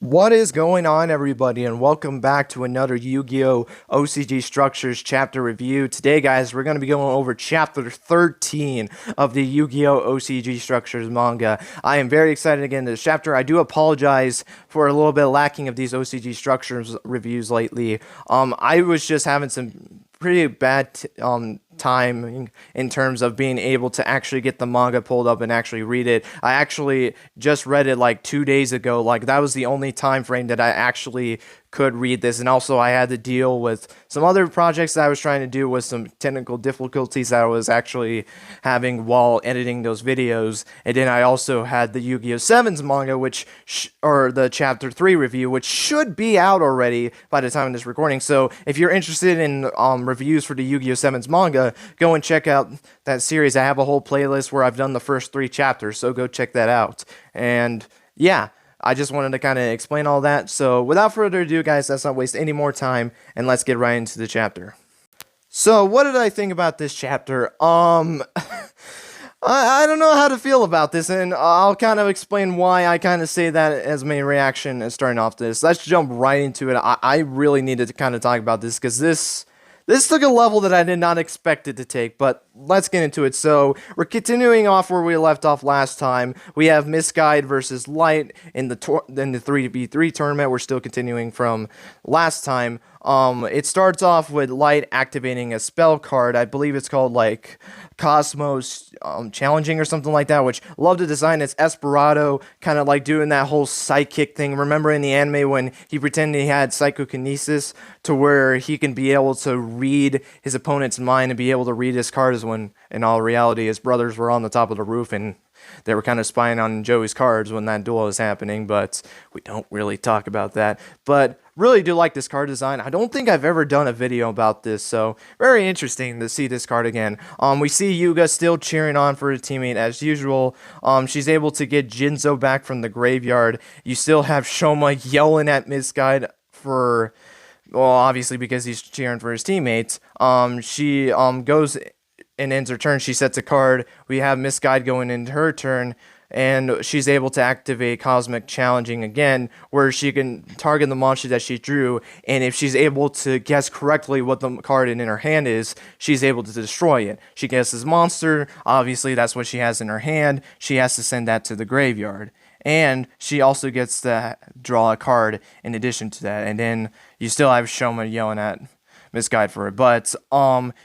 What is going on, everybody, and welcome back to another Yu-Gi-Oh! OCG Structures chapter review. Today, guys, we're going to be going over chapter 13 of the Yu-Gi-Oh! OCG Structures manga. I am very excited to get into this chapter. I do apologize for a little bit lacking of these OCG Structures reviews lately. I was just having some pretty bad time in terms of being able to actually get the manga pulled up and actually read it. I actually just read it like 2 days ago. Like, that was the only time frame that I actually could read this, and also I had to deal with some other projects that I was trying to do with some technical difficulties that I was actually having while editing those videos. And then I also had the Yu-Gi-Oh! 7's manga, or the chapter 3 review, which should be out already by the time of this recording. So if you're interested in reviews for the Yu-Gi-Oh! 7's manga, go and check out that series. I have a whole playlist where I've done the first 3 chapters, so go check that out. And yeah, I just wanted to kind of explain all that. So without further ado, guys, let's not waste any more time, and let's get right into the chapter. So what did I think about this chapter? I don't know how to feel about this, and I'll kind of explain why I kind of say that as my reaction as starting off this. Let's jump right into it. I really needed to kind of talk about this, because this took a level that I did not expect it to take, but let's get into it. So, we're continuing off where we left off last time. We have Misguide versus Light in the 3v3 tournament. We're still continuing from last time. It starts off with Light activating a spell card. I believe it's called, like, Cosmos Challenging or something like that, which love the design. It's Esperado, kind of like doing that whole psychic thing. Remember in the anime when he pretended he had psychokinesis to where he can be able to read his opponent's mind and be able to read his cards, when in all reality his brothers were on the top of the roof and they were kind of spying on Joey's cards when that duel was happening, but we don't really talk about that. But really do like this card design. I don't think I've ever done a video about this, so very interesting to see this card again. We see Yuga still cheering on for her teammate as usual. She's able to get Jinzo back from the graveyard. You still have Shoma yelling at Misguide for, well, obviously because he's cheering for his teammates. She goes and ends her turn. She sets a card. We have Misguide going into her turn, and she's able to activate Cosmic Challenging again, where she can target the monster that she drew, and if she's able to guess correctly what the card in her hand is, she's able to destroy it. She guesses monster, obviously that's what she has in her hand, she has to send that to the graveyard. And she also gets to draw a card in addition to that, and then you still have Shoma yelling at Misguide for it, but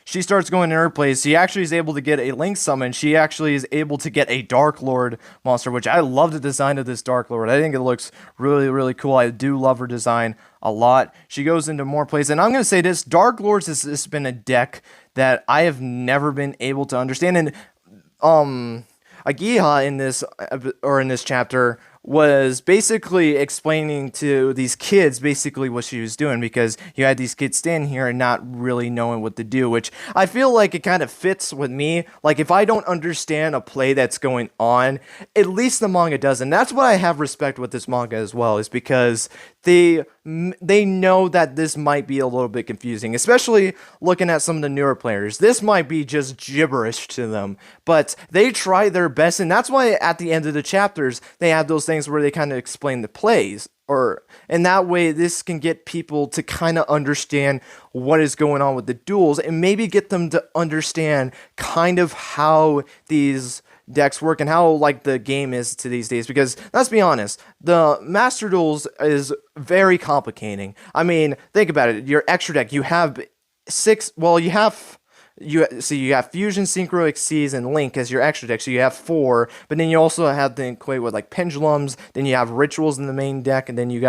she starts going in her place. She actually is able to get a Link summon. She actually is able to get a Dark Lord monster, which I love the design of this Dark Lord. I think it looks really, really cool. I do love her design a lot. She goes into more plays, and I'm going to say this, Dark Lords has been a deck that I have never been able to understand, and Agiha in this chapter was basically explaining to these kids basically what she was doing, because you had these kids standing here and not really knowing what to do, which I feel like it kind of fits with me. Like, if I don't understand a play that's going on, at least the manga does, and that's what I have respect with this manga as well, is because they know that this might be a little bit confusing, especially looking at some of the newer players. This might be just gibberish to them, but they try their best, and that's why at the end of the chapters they have those things where they kind of explain the plays, and that way this can get people to kind of understand what is going on with the duels, and maybe get them to understand kind of how these decks work and how, like, the game is to these days. Because let's be honest, the Master Duels is very complicating. I mean, think about it. Your extra deck, you have you have Fusion, Synchro, Xyz, and Link as your extra deck, so you have 4, but then you also have to equate with, like, Pendulums, then you have Rituals in the main deck, and then you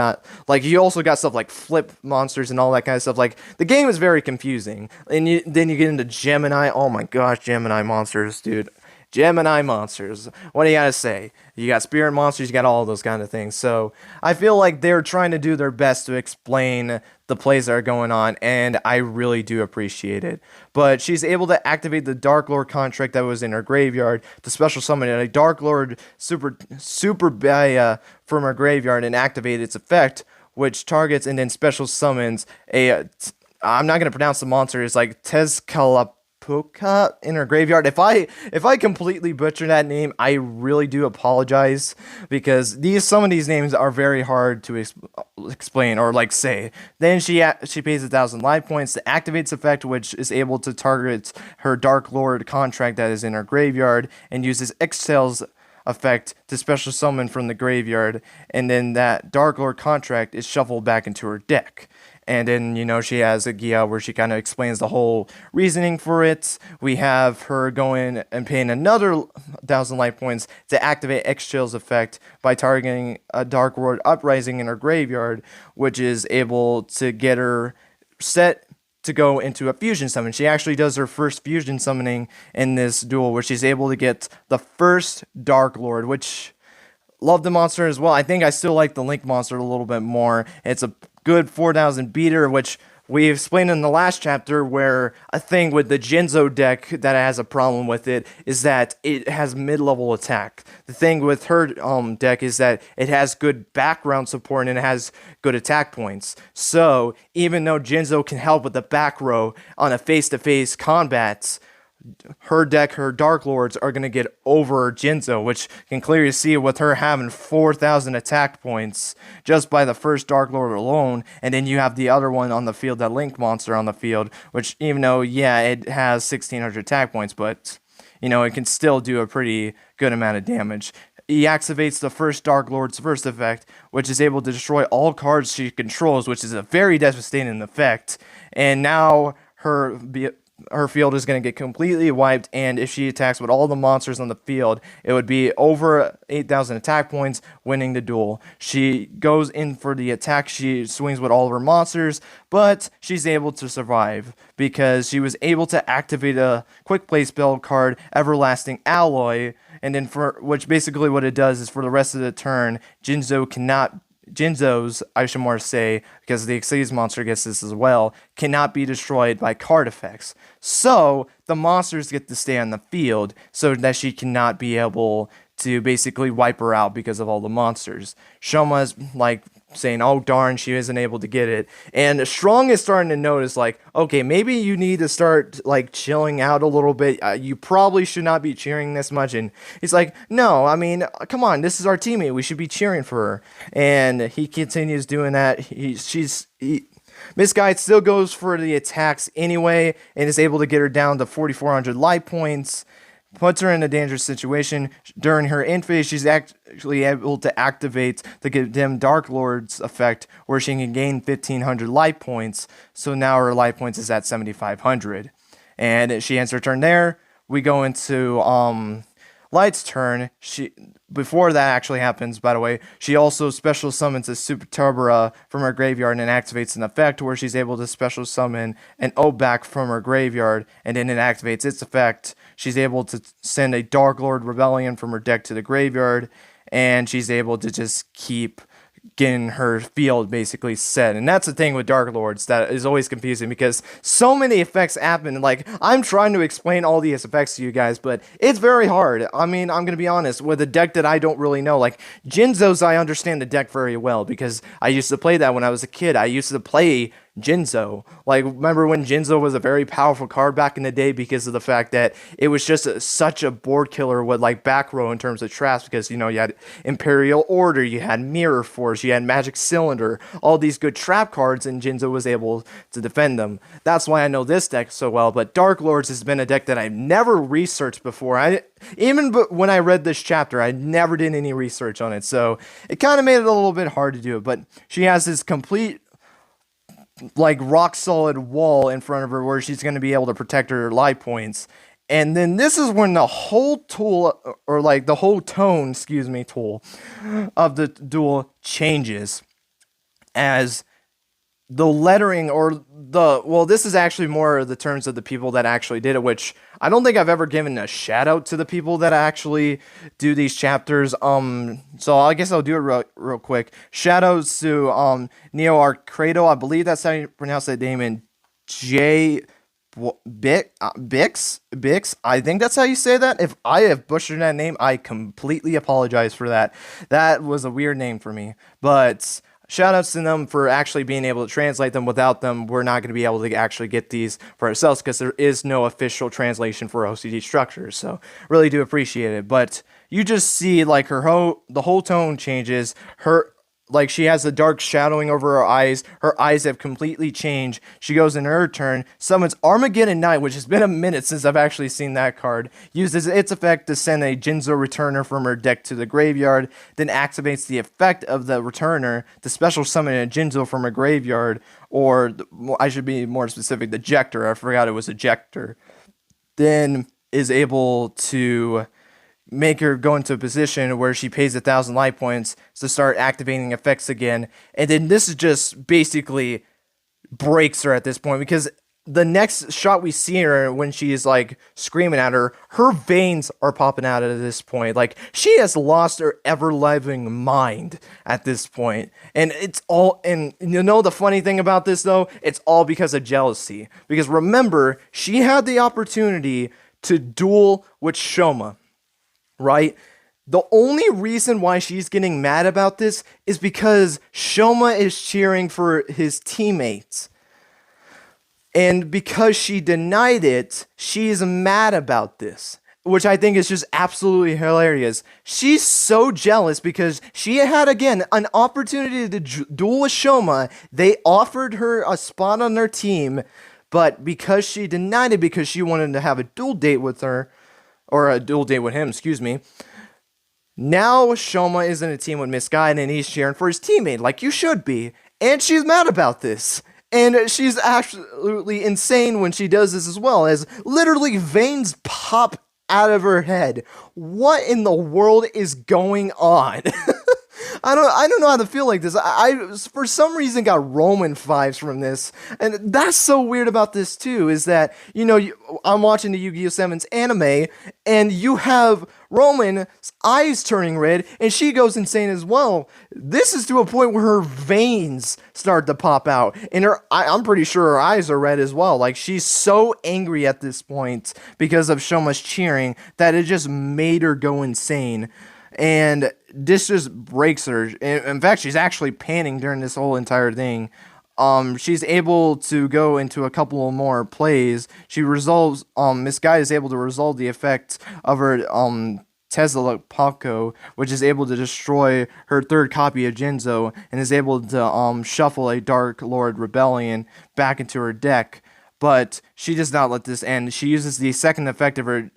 also got stuff like Flip monsters and all that kind of stuff. Like, the game is very confusing, and then you get into Gemini. Oh my gosh, Gemini monsters, dude. Gemini monsters. What do you gotta say? You got spirit monsters, you got all those kind of things. So I feel like they're trying to do their best to explain the plays that are going on, and I really do appreciate it. But she's able to activate the Dark Lord contract that was in her graveyard to special summon a Dark Lord Super Baya from her graveyard and activate its effect, which targets and then special summons a I'm not gonna pronounce the monster. It's like Tezcalip Puka in her graveyard. If I completely butcher that name, I really do apologize, because some of these names are very hard to explain or like say. Then she pays 1,000 life points to activate this effect, which is able to target her Dark Lord contract that is in her graveyard, and uses Exhale's effect to special summon from the graveyard, and then that Dark Lord contract is shuffled back into her deck. And then, she has a Gia where she kind of explains the whole reasoning for it. We have her going and paying another 1,000 life points to activate X-Chill's effect by targeting a Dark Lord Uprising in her graveyard, which is able to get her set to go into a fusion summon. She actually does her first fusion summoning in this duel, where she's able to get the first Dark Lord, which love the monster as well. I think I still like the Link monster a little bit more. It's a good 4,000 beater, which we explained in the last chapter, where a thing with the Jinzo deck that has a problem with it is that it has mid-level attack. The thing with her deck is that it has good background support and it has good attack points. So even though Jinzo can help with the back row on a face-to-face combat, her deck, her Dark Lords, are going to get over Jinzo, which you can clearly see with her having 4,000 attack points just by the first Dark Lord alone. And then you have the other one on the field, that Link monster on the field, which, even though, yeah, it has 1,600 attack points, but, it can still do a pretty good amount of damage. He activates the first Dark Lord's first effect, which is able to destroy all cards she controls, which is a very devastating effect. And now her field is going to get completely wiped, and if she attacks with all the monsters on the field, it would be over 8,000 attack points, winning the duel. She goes in for the attack, she swings with all of her monsters, but she's able to survive, because she was able to activate a quick play spell card, Everlasting Alloy, and then which basically what it does is for the rest of the turn, Jinzo's, I should more say, because the Xyz monster gets this as well, cannot be destroyed by card effects. So, the monsters get to stay on the field, so that she cannot be able to basically wipe her out because of all the monsters. Shoma's like saying, oh darn, she isn't able to get it. And Strong is starting to notice, like, okay, maybe you need to start like chilling out a little bit. You probably should not be cheering this much. And he's like, no, I mean, come on, this is our teammate. We should be cheering for her. And he continues doing that. Misguide still goes for the attacks anyway, and is able to get her down to 4,400 life points. Puts her in a dangerous situation. During her end phase, she's actually able to activate the Condemned Dark Lord's effect, where she can gain 1,500 life points. So now her life points is at 7,500. And she ends her turn there. We go into Light's turn. Before that actually happens, by the way, she also special summons a Super Turbera from her graveyard and activates an effect where she's able to special summon an Obak from her graveyard, and then it activates its effect. She's able to send a Dark Lord Rebellion from her deck to the graveyard, and she's able to just keep getting her field basically set. And that's the thing with Dark Lords that is always confusing, because so many effects happen. Like, I'm trying to explain all these effects to you guys, but it's very hard. I mean, I'm gonna be honest, with a deck that I don't really know, like Jinzo's, I understand the deck very well because I used to play that when I was a kid. I used to play Jinzo. Like, remember when Jinzo was a very powerful card back in the day because of the fact that it was just such a board killer with like back row in terms of traps, because you had Imperial Order, you had Mirror Force, you had Magic Cylinder, all these good trap cards, and Jinzo was able to defend them. That's why I know this deck so well. But Dark Lords has been a deck that I've never researched before. Even when I read this chapter, I never did any research on it, so it kind of made it a little bit hard to do it. But she has this complete like rock solid wall in front of her where she's going to be able to protect her life points. And then this is when the whole tool, or like the whole tone, tool of the duel changes, as the lettering, or this is actually more the terms of the people that actually did it, which I don't think I've ever given a shout out to the people that actually do these chapters. So I guess I'll do it real quick. Shout outs to Neo Arcredo, I believe that's how you pronounce that name, and J Bix, I think that's how you say that. If I have butchered that name, I completely apologize for that. That was a weird name for me, but shout outs to them for actually being able to translate them. Without them, we're not going to be able to actually get these for ourselves because there is no official translation for OCG Structures. So really do appreciate it. But you just see like the whole tone changes. Like she has a dark shadowing over her eyes. Her eyes have completely changed. She goes in her turn, summons Armageddon Knight, which has been a minute since I've actually seen that card. Uses its effect to send a Jinzo returner from her deck to the graveyard, then activates the effect of the returner to special summon a Jinzo from her graveyard, or I should be more specific, the Ejector. I forgot it was Ejector. Then is able to make her go into a position where she pays 1,000 life points to start activating effects again. And then this is just basically breaks her at this point, because the next shot we see her when she's like screaming at her veins are popping out at this point. Like she has lost her ever-living mind at this point. And it's all, and you know the funny thing about this though, it's all because of jealousy. Because remember, she had the opportunity to duel with Shoma, right? The only reason why she's getting mad about this is because Shoma is cheering for his teammates. And because she denied it, she's mad about this, which I think is just absolutely hilarious. She's so jealous because she had, again, an opportunity to duel with Shoma. They offered her a spot on their team, but because she denied it because she wanted to have a duel date with her, or a duel date with him, excuse me. Now Shoma is in a team with Misguided and he's cheering for his teammate, like you should be. And she's mad about this. And she's absolutely insane when she does this as well, as literally veins pop out of her head. What in the world is going on? I don't know how to feel like this. I for some reason got Roman vibes from this, and that's so weird about this too. Is that I'm watching the Yu-Gi-Oh! 7's anime, and you have Roman's eyes turning red, and she goes insane as well. This is to a point where her veins start to pop out, and I'm pretty sure her eyes are red as well. Like she's so angry at this point because of Shoma's cheering that it just made her go insane. And this just breaks her. In fact, she's actually panning during this whole entire thing. She's able to go into a couple more plays. She resolves, Misguided is able to resolve the effect of her, Tesla Paco, which is able to destroy her third copy of Jinzo, and is able to, shuffle a Dark Lord Rebellion back into her deck. But she does not let this end. She uses the second effect of her,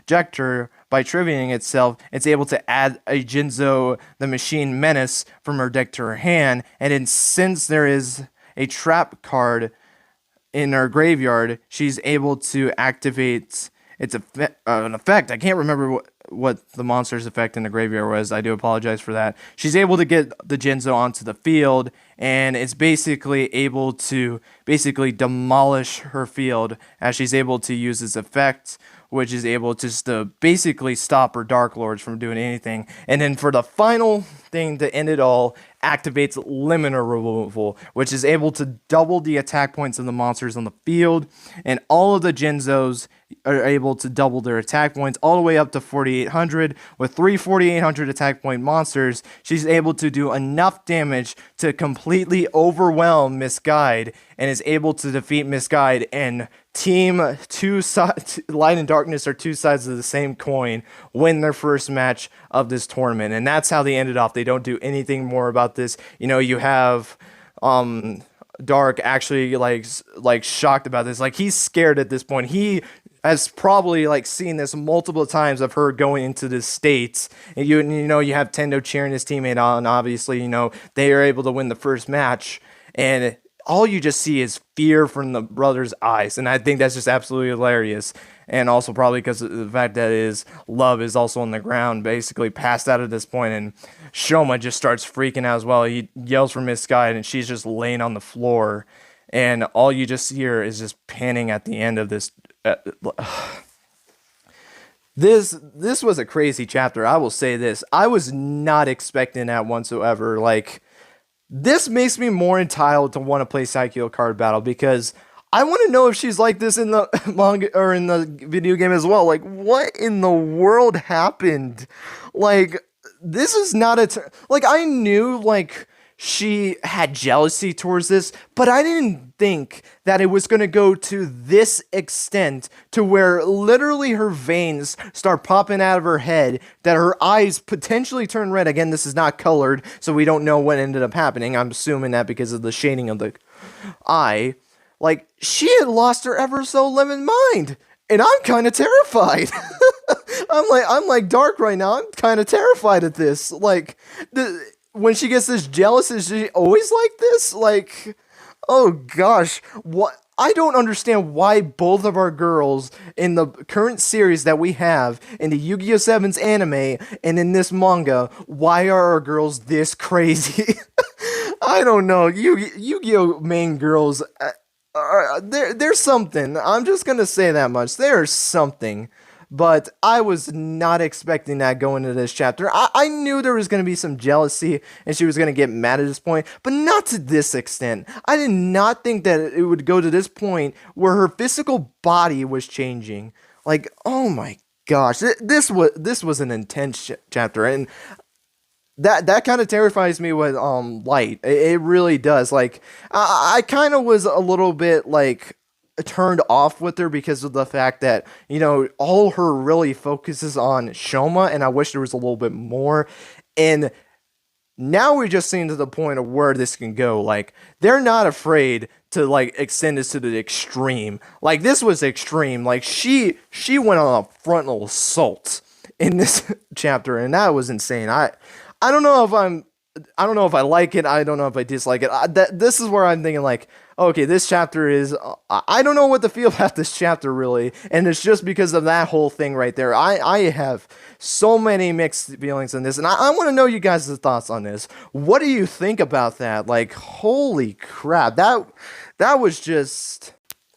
Ejector. By triviaing itself, it's able to add a Jinzo the Machine Menace from her deck to her hand, and then since there is a trap card in her graveyard, she's able to activate its an effect. I can't remember what the monster's effect in the graveyard was. I do apologize for that. She's able to get the Jinzo onto the field, and it's basically able to demolish her field as she's able to use its effect, which is able to basically stop her Dark Lords from doing anything. And then for the final thing to end it all, activates Limiter Removal, which is able to double the attack points of the monsters on the field, and all of the Jinzos are able to double their attack points all the way up to 4,800. With 3 4,800 attack point monsters, she's able to do enough damage to completely overwhelm Misguide, and is able to defeat Misguide. And team two sides, Light and Darkness, are two sides of the same coin, win their first match of this tournament. And that's how they ended off. They don't do anything more about this. You have Dark actually like shocked about this. Like he's scared at this point. He has probably seen this multiple times of her going into the States. And you have Tendo cheering his teammate on. Obviously, they are able to win the first match, and all you just see is fear from the brother's eyes. And I think that's just absolutely hilarious. And also probably because of the fact that his love is also on the ground, basically passed out at this point, and Shoma just starts freaking out as well. He yells for Misguided, and she's just laying on the floor, and all you just hear is just panning at the end of this. This was a crazy chapter. I will say this. I was not expecting that whatsoever. This makes me more entitled to want to play Saikyo Card Battle, because I want to know if she's like this in the manga or in the video game as well. What in the world happened? This is not I knew, she had jealousy towards this, but I didn't think that it was going to go to this extent to where literally her veins start popping out of her head, that her eyes potentially turn red. Again, this is not colored, so we don't know what ended up happening. I'm assuming that because of the shading of the eye. Like, she had lost her ever so lemon mind, and I'm kind of terrified. I'm like Dark right now. I'm kind of terrified at this. Like, when she gets this jealous, is she always like this? Like, oh gosh, what? I don't understand why both of our girls in the current series that we have in the Yu-Gi-Oh! 7's anime and in this manga, why are our girls this crazy? I don't know. Yu-Gi-Oh! Main girls, there's something. I'm just gonna say that much. There's something. But I was not expecting that going into this chapter. I knew there was going to be some jealousy and she was going to get mad at this point, but not to this extent. I did not think that it would go to this point where her physical body was changing. Like, oh my gosh, this was an intense chapter, and that kind of terrifies me with Light. It really does. Like, I kind of was a little bit like turned off with her because of the fact that, you know, all her really focuses on Shoma, and I wish there was a little bit more. And now we're just seeing to the point of where this can go. Like, they're not afraid to like extend this to the extreme. Like, this was extreme. Like, she went on a frontal assault in this chapter, and that was insane. I don't know if I don't know if I like it. I don't know if I dislike it. This is where I'm thinking, like, okay, this chapter is, I don't know what to feel about this chapter, really. And it's just because of that whole thing right there. I have so many mixed feelings on this. And I want to know you guys' thoughts on this. What do you think about that? Like, holy crap. That was just...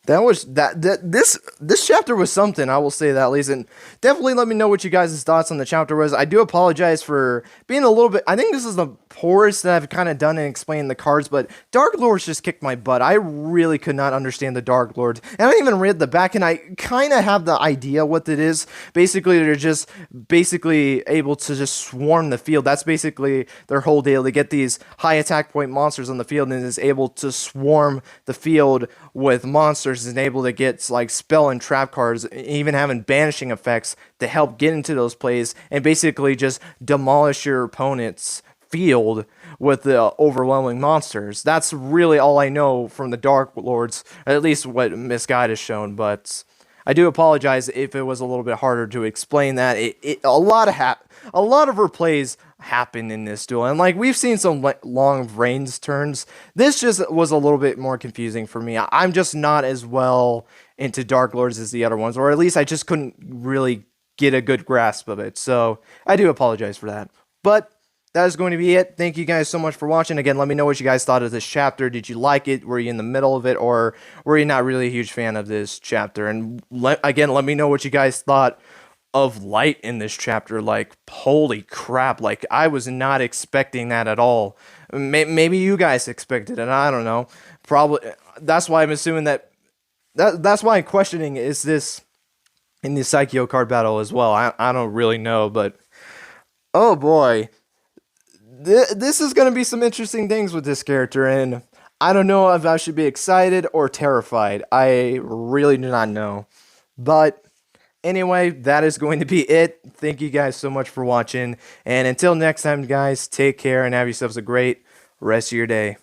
This chapter was something, I will say that at least, and definitely let me know what you guys' thoughts on the chapter was. I do apologize for being a little bit, I think this is the poorest that I've kind of done in explaining the cards, but Dark Lords just kicked my butt. I really could not understand the Dark Lords, and I even read the back, and I kind of have the idea what it is. Basically, they're just basically able to just swarm the field. That's basically their whole deal. They get these high attack point monsters on the field, and is able to swarm the field with monsters, and able to get like spell and trap cards, even having banishing effects to help get into those plays and basically just demolish your opponent's field with the overwhelming monsters. That's really all I know from the Dark Lords, at least what Misguide has shown, but I do apologize if it was a little bit harder to explain that. A lot of her plays happen in this duel, and like we've seen some long range turns. This just was a little bit more confusing for me. I'm just not as well into Dark Lords as the other ones, or at least I just couldn't really get a good grasp of it. So I do apologize for that. But that is going to be it. Thank you guys so much for watching. Again, let me know what you guys thought of this chapter. Did you like it? Were you in the middle of it? Or were you not really a huge fan of this chapter? And again, let me know what you guys thought of Light in this chapter. Like, holy crap. Like, I was not expecting that at all. Maybe you guys expected it. I don't know. Probably. That's why I'm assuming that's why I'm questioning, is this in the Psycho card battle as well? I don't really know, but oh boy. This is going to be some interesting things with this character, and I don't know if I should be excited or terrified. I really do not know. But anyway, that is going to be it. Thank you guys so much for watching, and until next time, guys, take care and have yourselves a great rest of your day.